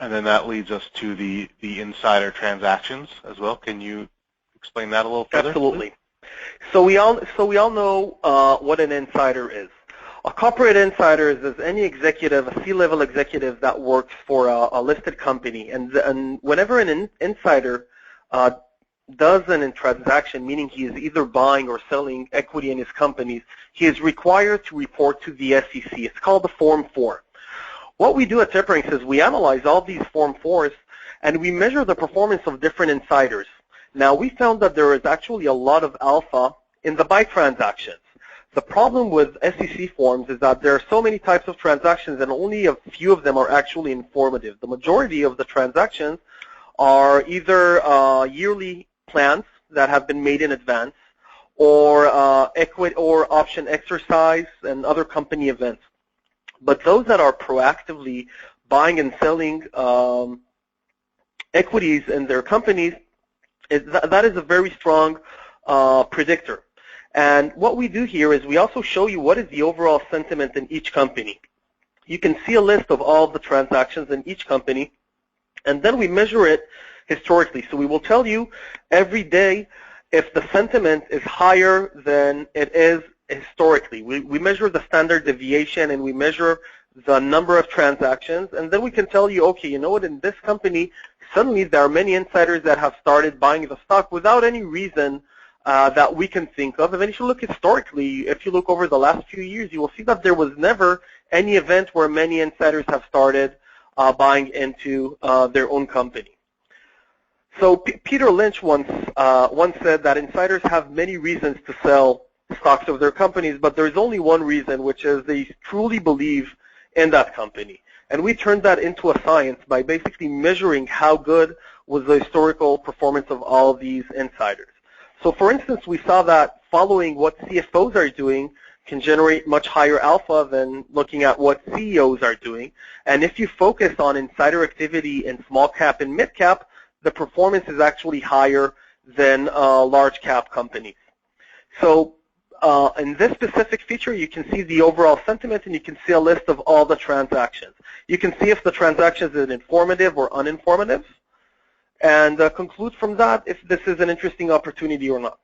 And then that leads us to the insider transactions as well. Can you explain that a little further? Absolutely. So we all know what an insider is. A corporate insider is any executive, a C-level executive that works for a listed company, and whenever an insider does a transaction, meaning he is either buying or selling equity in his companies, he is required to report to the SEC. It's called the Form 4. What we do at Tippering's is we analyze all these Form 4s and we measure the performance of different insiders. Now, we found that there is actually a lot of alpha in the buy transactions. The problem with SEC forms is that there are so many types of transactions and only a few of them are actually informative. The majority of the transactions are either yearly plans that have been made in advance or equity or option exercise and other company events. But those that are proactively buying and selling equities in their companies, that is a very strong predictor. And what we do here is we also show you what is the overall sentiment in each company. You can see a list of all the transactions in each company, and then we measure it historically. So we will tell you every day if the sentiment is higher than it is historically. We measure the standard deviation and we measure the number of transactions, and then we can tell you, okay, you know what, in this company, suddenly there are many insiders that have started buying the stock without any reason that we can think of. And then if you look historically, if you look over the last few years, you will see that there was never any event where many insiders have started buying into their own company. So Peter Lynch once said that insiders have many reasons to sell stocks of their companies, but there's only one reason, which is they truly believe in that company. And we turned that into a science by basically measuring how good was the historical performance of all of these insiders. So for instance, we saw that following what CFOs are doing can generate much higher alpha than looking at what CEOs are doing. And if you focus on insider activity in small cap and mid cap, the performance is actually higher than large cap companies. So in this specific feature, you can see the overall sentiment and you can see a list of all the transactions. You can see if the transaction is informative or uninformative, and conclude from that if this is an interesting opportunity or not.